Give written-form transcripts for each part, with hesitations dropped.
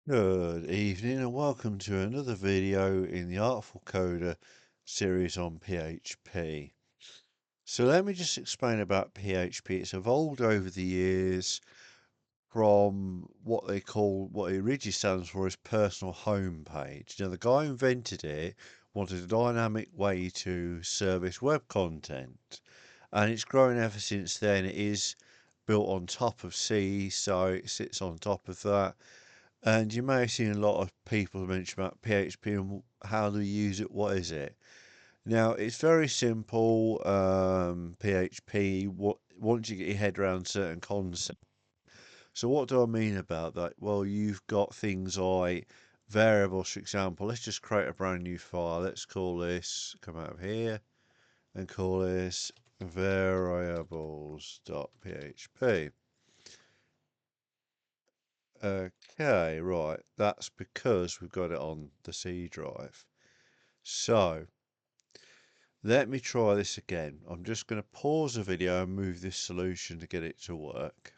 Good evening and welcome to another video in the Artful Coder series on PHP. So let me just explain about PHP. It's evolved over the years from what it originally stands for is personal home page. Now the guy who invented it wanted a dynamic way to service web content, and it's grown ever since then. It is built on top of C, so it sits on top of that. And you may have seen a lot of people mention about PHP and how do you use it, what is it? Now, it's very simple. PHP, once you get your head around certain concepts. So, what do I mean about that? Well, you've got things like variables, for example. Let's just create a brand new file. Let's call this, come out of here, and call this variables.php. Okay, right. That's because we've got it on the C drive. So, let me try this again. I'm just going to pause the video and move this solution to get it to work.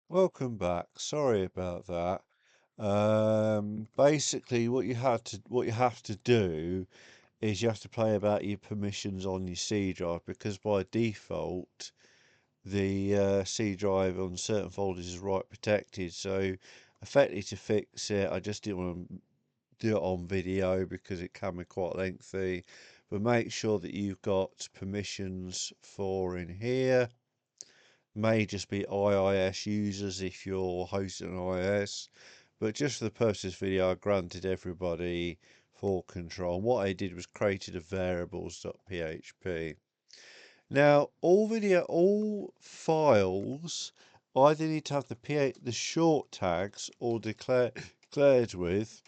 Welcome back. Sorry about that. Basically, what you have to do is you have to play about your permissions on your C drive because by default the C drive on certain folders is write protected. So effectively to fix it, I just didn't want to do it on video because it can be quite lengthy. But make sure that you've got permissions for in here. May just be IIS users if you're hosting an IIS. But just for the purpose of this video, I granted everybody full control. And what I did was created a variables.php. Now, all files either need to have the short tags or declared with.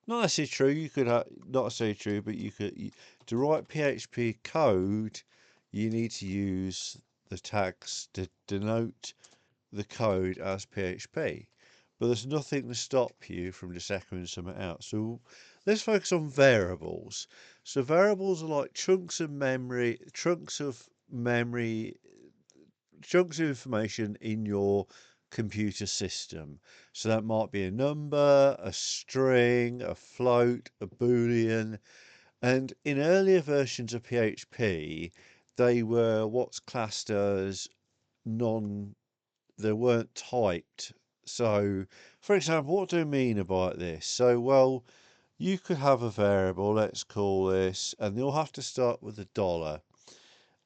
Not necessarily true. You could have not necessarily true, but to write PHP code, you need to use the tags to denote the code as PHP. But there's nothing to stop you from just echoing something out. So let's focus on variables. So variables are like chunks of information in your computer system. So that might be a number, a string, a float, a boolean. And in earlier versions of PHP, they were what's classed as they weren't typed. So, for example, what do I mean about this? So, well, you could have a variable, let's call this, and you'll have to start with a dollar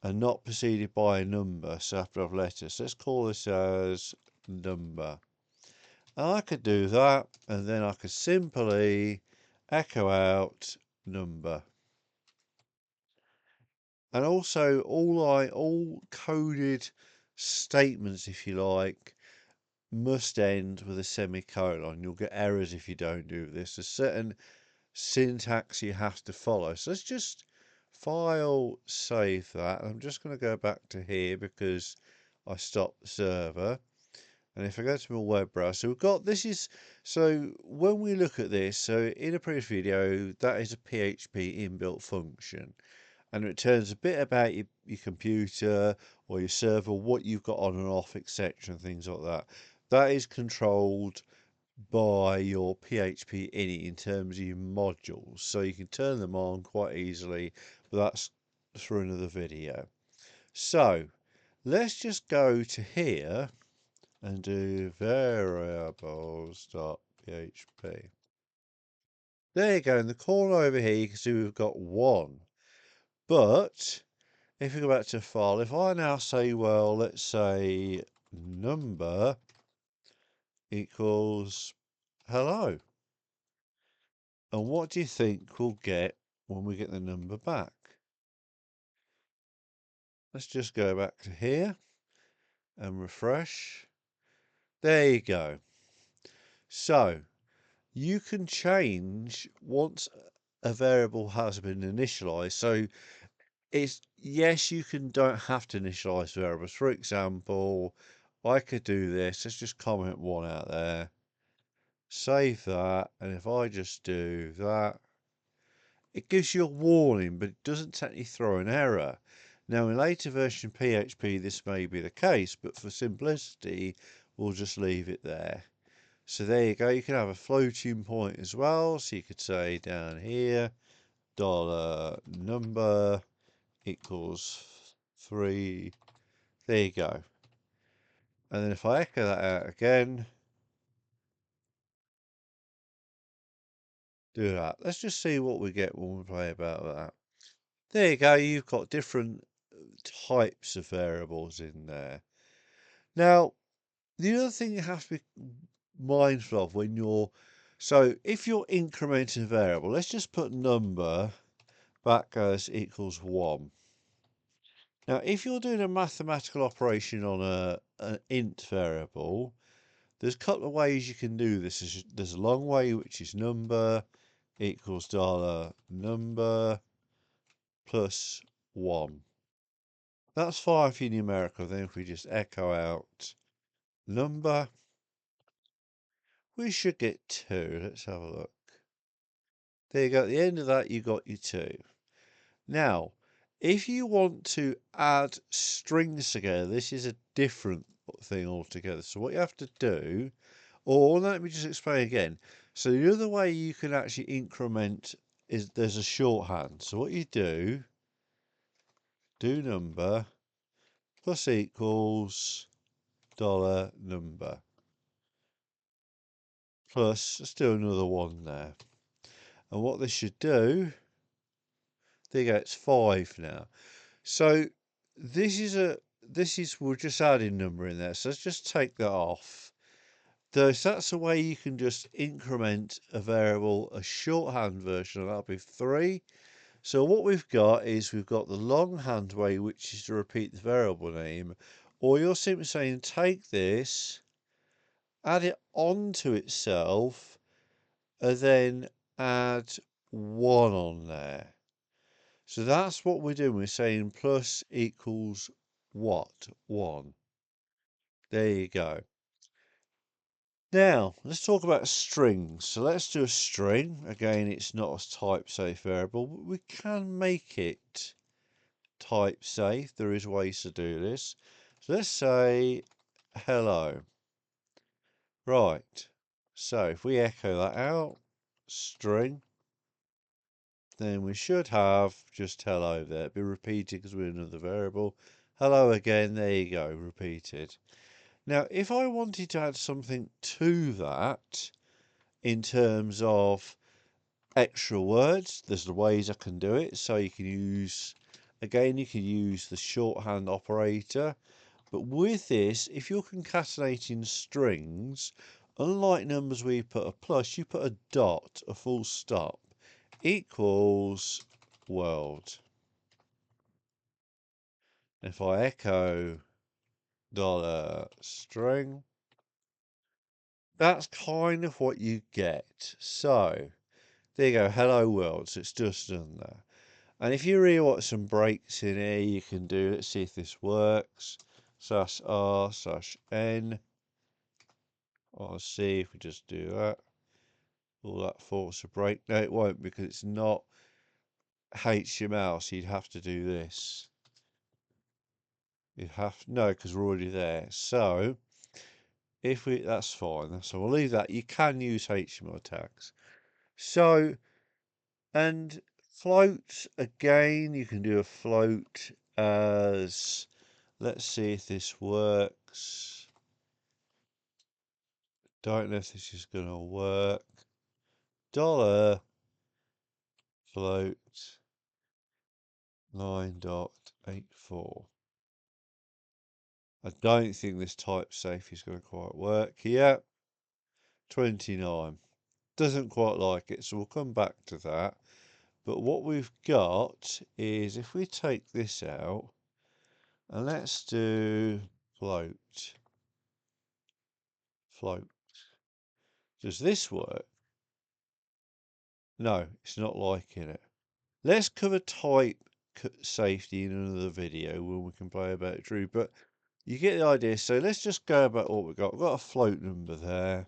and not preceded by a number, so after I've letters. So let's call this as number. And I could do that, and then I could simply echo out number. And also all coded statements, if you like, must end with a semicolon. You'll get errors if you don't do this. There's certain syntax you have to follow. So let's just file save that. I'm just going to go back to here because I stopped the server. And if I go to my web browser, so we've got so when we look at this, so in a previous video, that is a PHP inbuilt function. And it returns a bit about your computer or your server, what you've got on and off, etc., and things like that. That is controlled by your PHP init in terms of your modules. So you can turn them on quite easily, but that's for another video. So let's just go to here and do variables.php. There you go. In the corner over here, you can see we've got one. But if we go back to file, if I now say, well, let's say number equals hello. And what do you think we'll get when we get the number back? Let's just go back to here and refresh. There you go. So you can change once a variable has been initialized. So yes, don't have to initialize variables. For example, I could do this. Let's just comment one out there. Save that. And if I just do that, it gives you a warning, but it doesn't technically throw an error. Now, in later version PHP, this may be the case, but for simplicity, we'll just leave it there. So there you go. You can have a floating point as well. So you could say down here, dollar number equals 3. There you go. And then if I echo that out again, do that. Let's just see what we get when we play about that. There you go. You've got different types of variables in there. Now, the other thing you have to be mindful of when you're, so if you're incrementing a variable, let's just put number back as equals 1. Now, if you're doing a mathematical operation on an int variable, there's a couple of ways you can do this. There's a long way, which is number equals dollar number plus 1. That's fine for your numerical. Then if we just echo out number, we should get 2. Let's have a look. There you go. At the end of that, you got your 2. Now, if you want to add strings together, this is a different thing altogether. So what you have to do, or let me just explain again. So the other way you can actually increment is there's a shorthand. So what you do number plus equals dollar number plus, let's do another 1 there. And what this should do, there you go, it's 5 now. So we're just adding number in there. So let's just take that off. So that's a way you can just increment a variable, a shorthand version of that'll be 3. So what we've got is we've got the longhand way, which is to repeat the variable name, or you're simply saying take this, add it onto itself, and then add 1 on there. So that's what we're doing. We're saying plus equals what? 1. There you go. Now, let's talk about strings. So let's do a string. Again, it's not a type safe variable, but we can make it type safe. There is ways to do this. So let's say hello. Right. So if we echo that out, string, then we should have just hello there. It'll be repeated because we're another variable. Hello again, there you go, repeated. Now, if I wanted to add something to that in terms of extra words, there's the ways I can do it. So you can use, again, you can use the shorthand operator. But with this, if you're concatenating strings, unlike numbers where you put a plus, you put a dot, a full stop, equals world. If I echo dollar string, that's kind of what you get. So there you go, hello world. So it's just done there. And if you really want some breaks in here, you can do, let's see if this works. /r/n. I'll see if we just do that. Will that force a break? No, it won't because it's not HTML, so you'd have to do this. No, because we're already there. So if we, that's fine. So we'll leave that. You can use HTML tags. So, and float again, you can do a float as, let's see if this works. Don't know if this is going to work. Dollar float 9.84. I don't think this type safe is going to quite work here. 29. Doesn't quite like it, so we'll come back to that. But what we've got is if we take this out and let's do float. Float. Does this work? No, it's not liking it. Let's cover type safety in another video when we can play about it, Drew. But you get the idea. So let's just go about what we've got. We've got a float number there.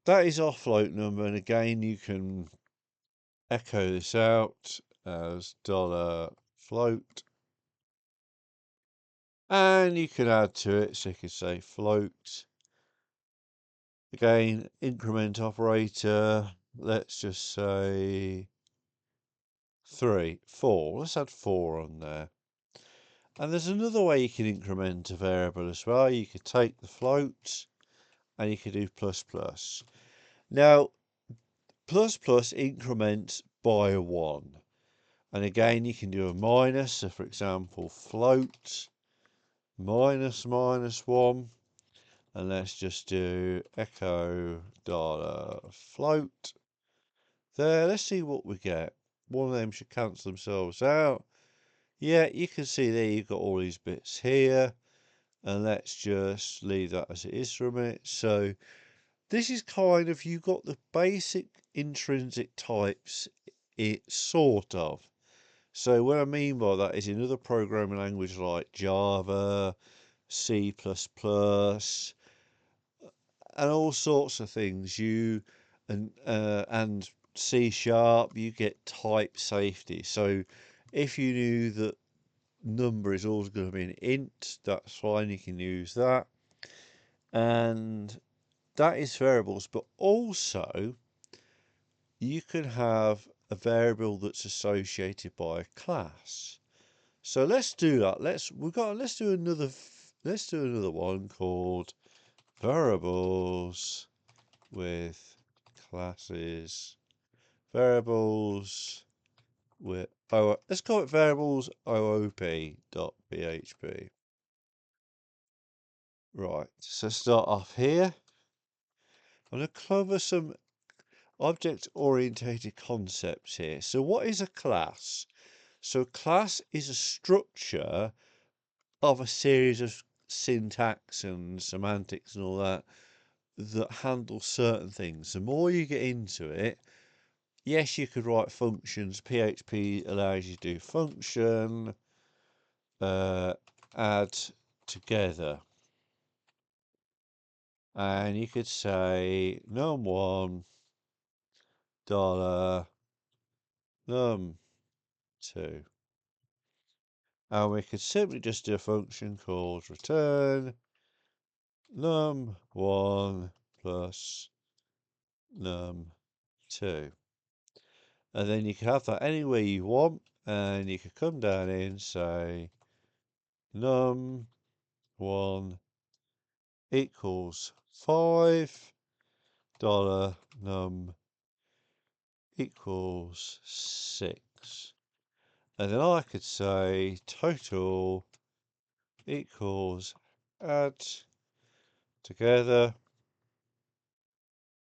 That is our float number. And again, you can echo this out as dollar float. And you can add to it. So you can say float Again, increment operator, let's just say 3, 4. Let's add 4 on there. And there's another way you can increment a variable as well. You could take the float and you could do plus plus. Now, plus plus increments by 1. And again, you can do a minus. So, for example, float minus minus 1. And let's just do echo dollar float. There, let's see what we get. One of them should cancel themselves out. Yeah, you can see there you've got all these bits here. And let's just leave that as it is for a minute. So this is kind of, you've got the basic intrinsic types, it sort of. So what I mean by that is in other programming languages like Java, C++, and all sorts of things, and C sharp, you get type safety. So if you knew that number is always going to be an int, that's fine, you can use that. And that is variables, but also you can have a variable that's associated by a class. So let's do that. Let's do another one called variables with classes. Variables with let's call it variables OOP.php. Right, so start off here. I'm going to cover some object-orientated concepts here. So what is a class? So a class is a structure of a series of syntax and semantics and all that handle certain things. The more you get into it, yes, you could write functions. PHP allows you to do function, add together. And you could say num1 dollar num2. And we could simply just do a function called return num1 plus num2. And then you can have that anywhere you want, and you could come down here and say num1 equals $5 num equals 6. And then I could say total equals add together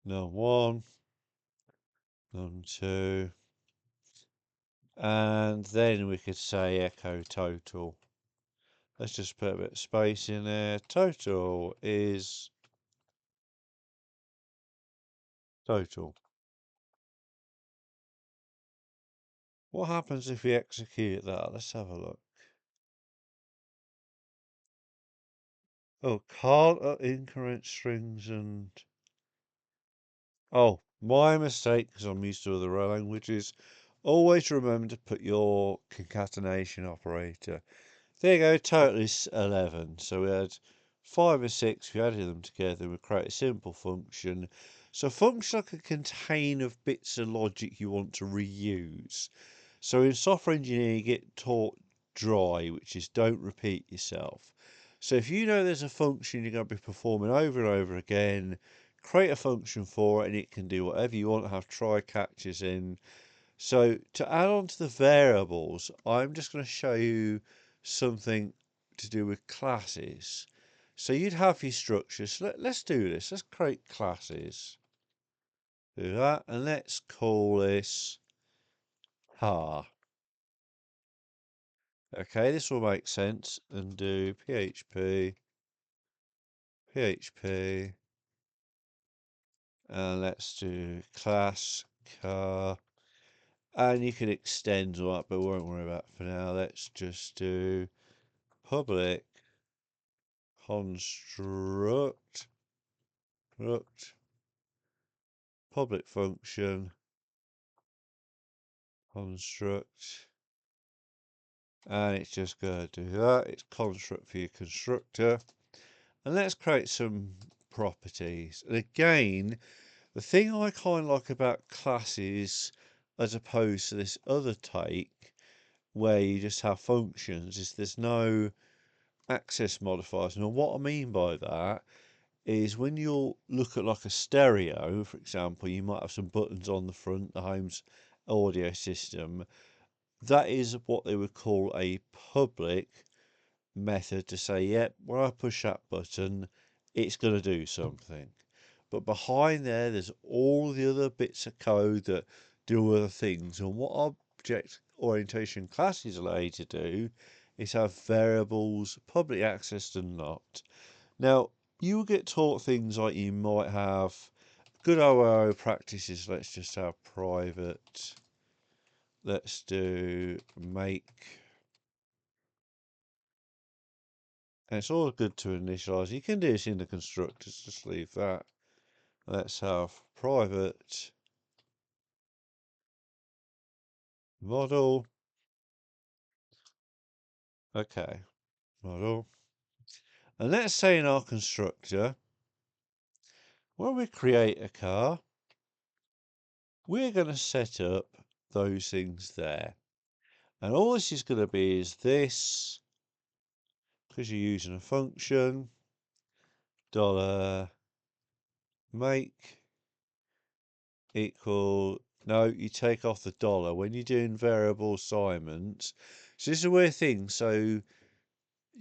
num1 num2, and then we could say echo total. Let's just put a bit of space in there. Total is total. What happens if we execute that? Let's have a look. Oh, can't incorrect strings and... Oh, my mistake, because I'm used to other languages. Always remember to put your concatenation operator. There you go, total is 11. So we had 5 or 6, we added them together, we create a simple function. So a function like a container of bits of logic you want to reuse. So in software engineering, you get taught dry, which is don't repeat yourself. So if you know there's a function you're going to be performing over and over again, create a function for it and it can do whatever you want, have try catches in. So to add on to the variables, I'm just going to show you something to do with classes. So you'd have your structures. So let's do this. Let's create classes. Do that, and let's call this har. Okay, this will make sense. And do PHP, and let's do class car. And you can extend all that, but we won't worry about it for now. Let's just do public construct public function construct, and it's just going to do that. It's construct for your constructor. And let's create some properties. And again, the thing I kind of like about classes as opposed to this other take where you just have functions is there's no access modifiers. Now what I mean by that is when you look at like a stereo, for example, you might have some buttons on the front, the home's audio system. That is what they would call a public method to say, yep, when I push that button, it's going to do something. But behind there, there's all the other bits of code that do other things. And what object orientation classes allow you to do is have variables, public access and not. Now, you will get taught things like you might have good OO practices. Let's just have private. Let's do make. And it's all good to initialize. You can do this in the constructors, just leave that. Let's have private model. Okay, model. And let's say in our constructor, when we create a car, we're going to set up those things there. And all this is going to be is this, because you're using a function, dollar make equal, no, you take off the dollar when you're doing variable assignments. So this is a weird thing. So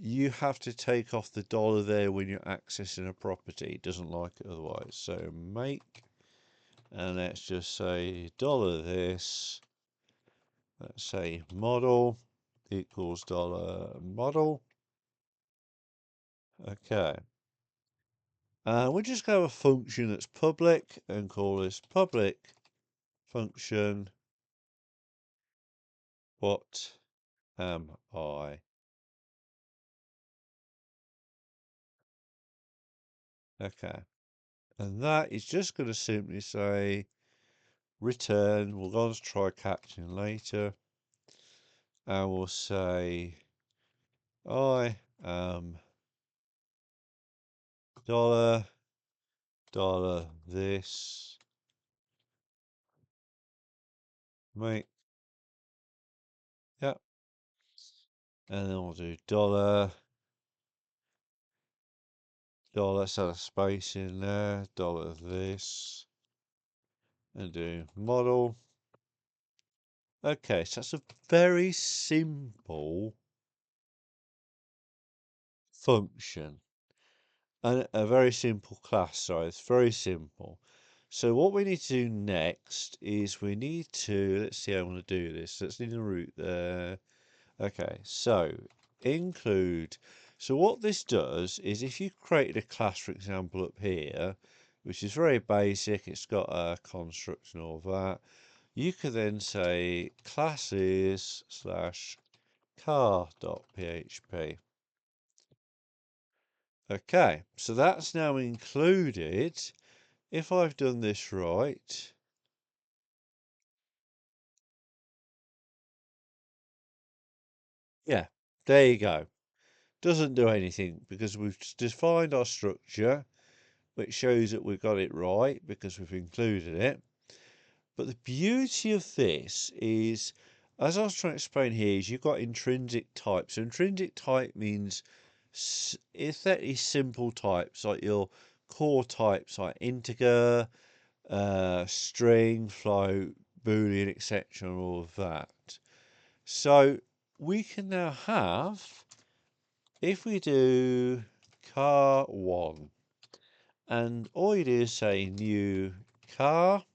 you have to take off the dollar there when you're accessing a property. It doesn't like it otherwise. So make, and let's just say dollar this. Let's say model equals dollar model. Okay. And we're just going to have a function that's public and call this public function. What am I? Okay. And that is just going to simply say return. We'll go on to try caption later. And we'll say I am dollar this make. Yep. And then we'll do let's add a space in there, dollar this, and do model. Okay, so that's a very simple function and a very simple class. Sorry, it's very simple. So what we need to do next is we need to, let's see how I want to do this. Let's need a root there. Okay, so include. So what this does is if you created a class, for example, up here, which is very basic, it's got a construct and all that, you could then say classes slash car.php. Okay, so that's now included. If I've done this right, yeah, there you go. Doesn't do anything because we've defined our structure, which shows that we've got it right because we've included it. But the beauty of this is, as I was trying to explain here, is you've got intrinsic types. So intrinsic type means effectively simple types, like your core types, like integer, string, float, boolean, etc., and all of that. So we can now have, if we do car1, and all you do is say new car,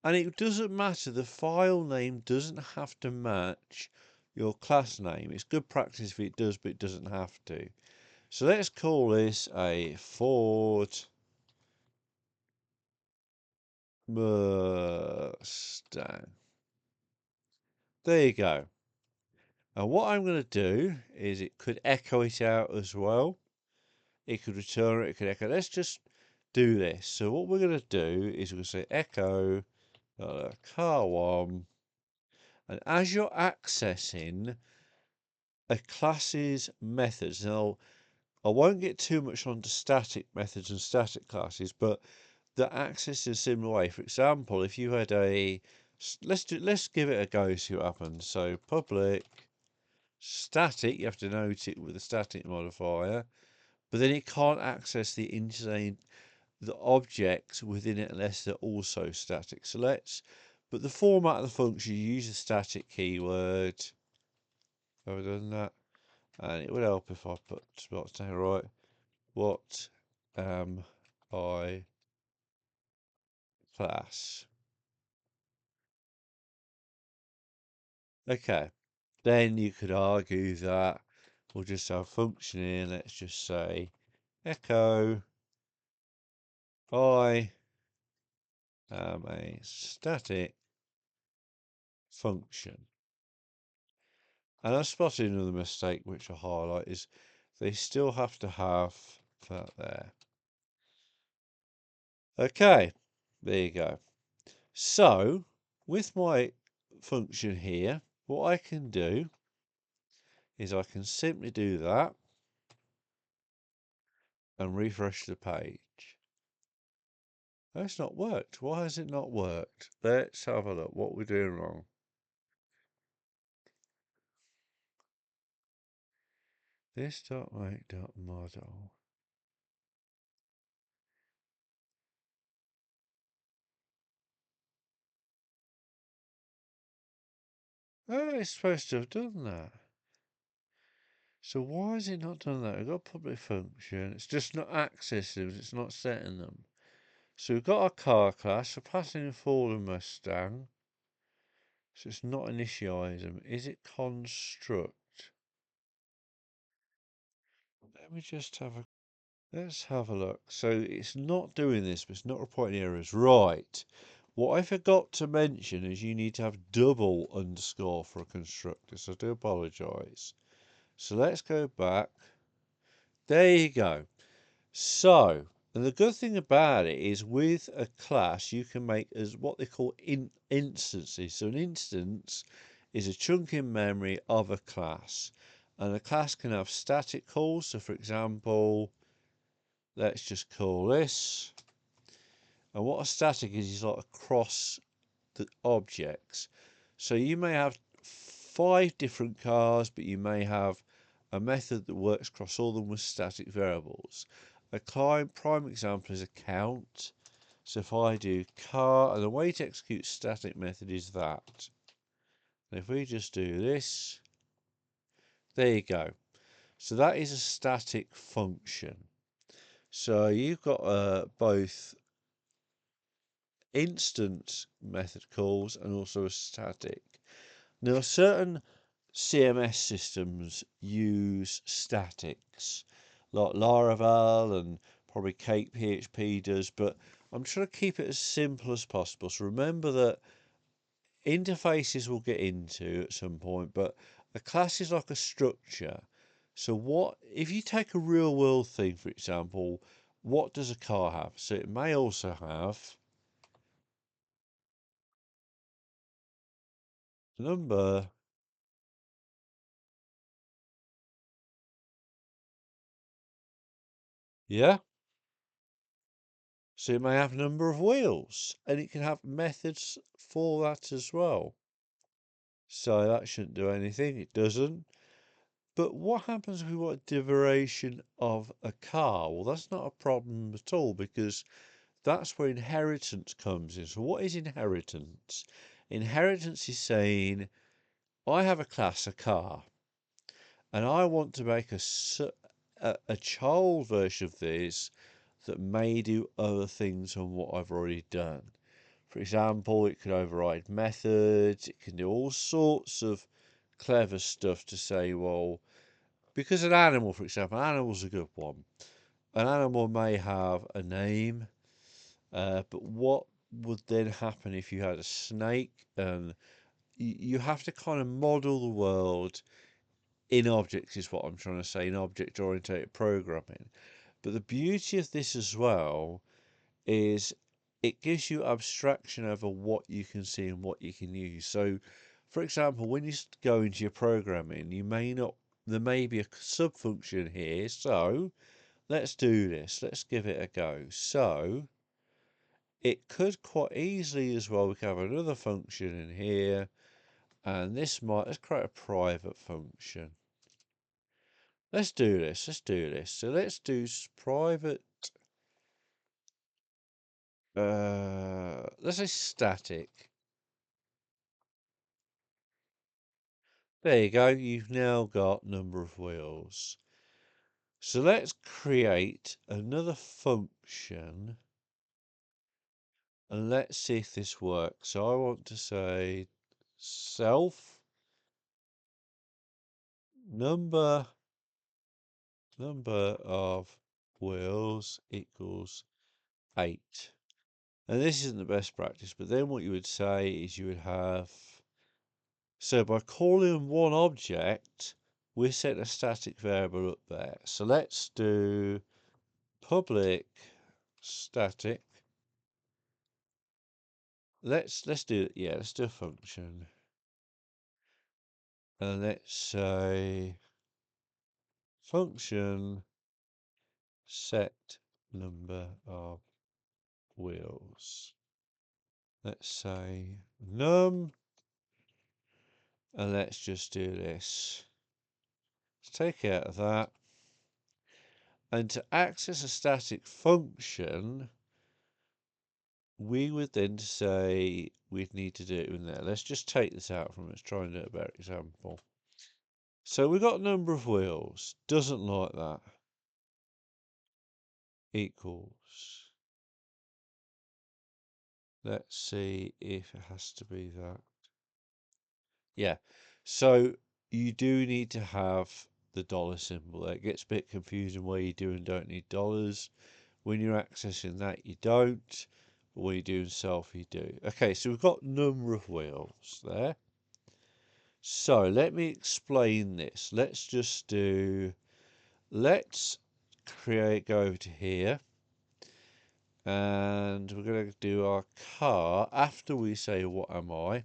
and it doesn't matter, the file name doesn't have to match your class name. It's good practice if it does, but it doesn't have to. So let's call this a Ford Mustang. There you go. And what I'm going to do is it could echo it out as well. It could return it, it could echo. Let's just do this. So what we're going to do is we're going to say echo car1. And as you're accessing a class's methods, now I won't get too much onto static methods and static classes, but that access in a similar way. For example, if you had let's give it a go, see what happens. So public static, you have to note it with a static modifier, but then it can't access the objects within it unless they're also static. So but the format of the function, you use a static keyword. Have I done that? And it would help if I put what's down right. What am I class? Okay. Then you could argue that we'll just have function in, let's just say echo I am a static function. And I spotted another mistake which I highlight is they still have to have that there. Okay, there you go. So with my function here, what I can do is I can simply do that and refresh the page. That's not worked. Why has it not worked? Let's have a look. What we're doing wrong. This.make.model. Oh, it's supposed to have done that. So why has it not done that? We've got public function. It's just not accessing. It's not setting them. So we've got our car class. We're passing in Ford and Mustang. So it's not initialize Is it construct? Let me just have a Let's have a look. So it's not doing this, but it's not reporting errors. Right. What I forgot to mention is you need to have double underscore for a constructor. So I do apologise. So let's go back. There you go. So, and the good thing about it is with a class, you can make as what they call instances. So an instance is a chunk in memory of a class. And a class can have static calls. So for example, let's just call this. And what a static is like across the objects. So you may have 5 different cars, but you may have a method that works across all of them with static variables. A prime example is a count. So if I do car, and the way to execute static method is that. And if we just do this, there you go. So that is a static function. So you've got both instant method calls and also a static. Now, certain CMS systems use statics, like Laravel and probably Cake PHP does, but I'm trying to keep it as simple as possible. So remember that interfaces we'll get into at some point, but a class is like a structure. So what if you take a real world thing, for example, what does a car have? So it may also have number. Yeah. So it may have a number of wheels, and it can have methods for that as well. So that shouldn't do anything, it doesn't. But what happens if we want a derivation of a car? Well, that's not a problem at all because that's where inheritance comes in. So what is inheritance? Inheritance is saying, I have a class, a car, and I want to make a child version of this that may do other things than what I've already done. For example, it can override methods, it can do all sorts of clever stuff to say, well, because an animal, for example, an animal's a good one. An animal may have a name, but what would then happen if you had a snake? And you have to kind of model the world in objects, is what I'm trying to say, in object oriented programming. But the beauty of this as well is it gives you abstraction over what you can see and what you can use. So, for example, when you go into your programming, you may not there may be a sub-function here. So let's do this. Let's give it a go. So it could quite easily as well, we could have another function in here, and this might, let's create a private function. Let's do this. Let's do this. So let's do private. Let's say static. There you go. You've now got number of wheels. So let's create another function and let's see if this works. So I want to say self number of wheels equals 8. And this isn't the best practice, but then what you would say is you would have, so by calling one object, we set a static variable up there. So let's do public static. Let's do a function. And let's say function set number of wheels. Let's say num, and let's just do this. Let's take out of that. And to access a static function, we would then say we'd need to do it in there. Let's just take this out from it. Let's try and do a better example. So we've got number of wheels. Doesn't like that. Equals. Let's see if it has to be that. Yeah. So you do need to have the dollar symbol there. It gets a bit confusing where you do and don't need dollars. When you're accessing that, you don't. But when you're doing self, you do. Okay, so we've got number of wheels there. So let me explain this. Let's just do, let's create, go over to here. And we're going to do our car after we say what am I.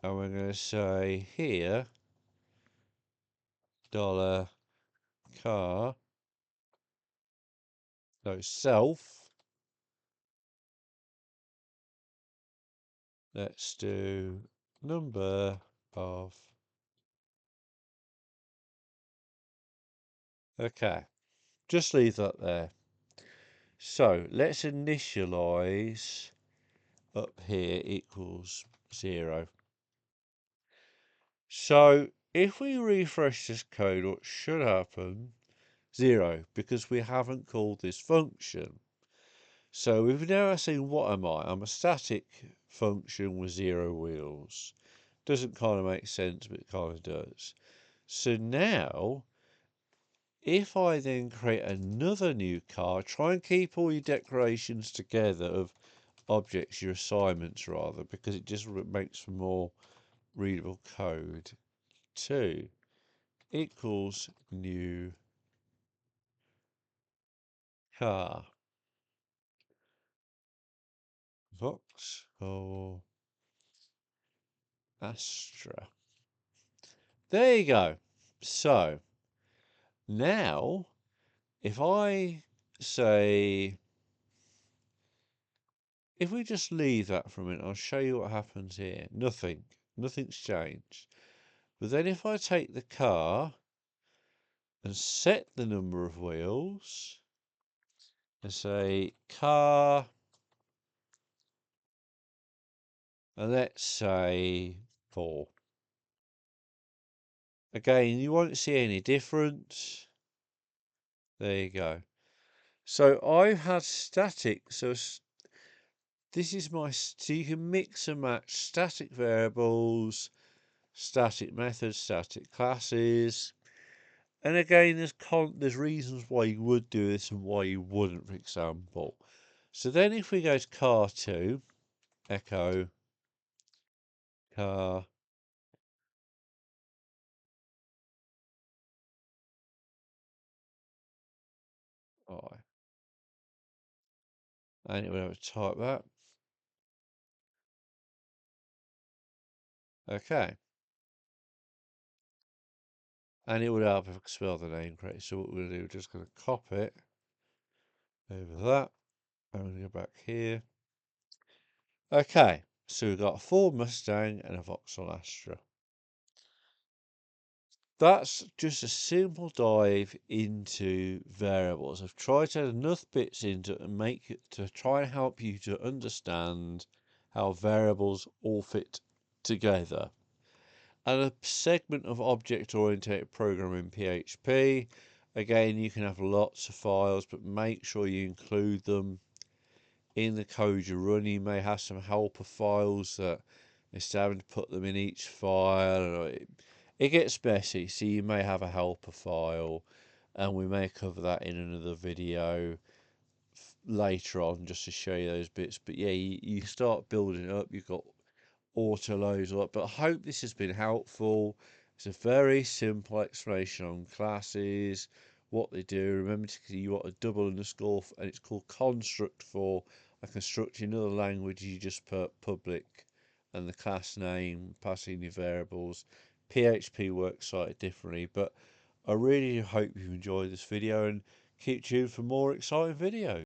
And we're going to say here, dollar car, no, self. Let's do number of. Okay, just leave that there. So let's initialize up here equals 0. So if we refresh this code, what should happen? 0, because we haven't called this function. So we've now seen what am I? I'm a static function with 0 wheels. Doesn't kind of make sense, but it kind of does. So now, if I then create another new car, try and keep all your declarations together of objects, your assignments rather, because it just makes for more readable code. 2 equals new car. Vauxhall Astra. There you go. So now, if I say, if we just leave that for a minute, I'll show you what happens here. Nothing's changed. But then if I take the car and set the number of wheels and say car, and let's say 4. Again, you won't see any difference. There you go. So I've had static, so this is my, so you can mix and match static variables, static methods, static classes. And again, there's reasons why you would do this and why you wouldn't, for example. So then if we go to car 2, echo car, I, and it will have to type that. Okay. and it would help if I could spell the name correctly. So what we're going to do, we're just going to copy it over that. I'm going to go back here. Okay, so we've got a Ford Mustang and a Vauxhall Astra. That's just a simple dive into variables. I've tried to add enough bits into it and make it to try and help you to understand how variables all fit together. And a segment of object-oriented programming PHP. Again, you can have lots of files, but make sure you include them in the code you run. You may have some helper files that instead of having to put them in each file, it gets messy. So you may have a helper file, and we may cover that in another video later on just to show you those bits. But yeah, you start building it up. You've got auto loads up, but I hope this has been helpful. It's a very simple explanation on classes, what they do. Remember you want a double underscore, and it's called construct for a construct in another language. You just put public and the class name, passing your variables. PHP works slightly differently, but I really hope you enjoyed this video and keep tuned for more exciting videos.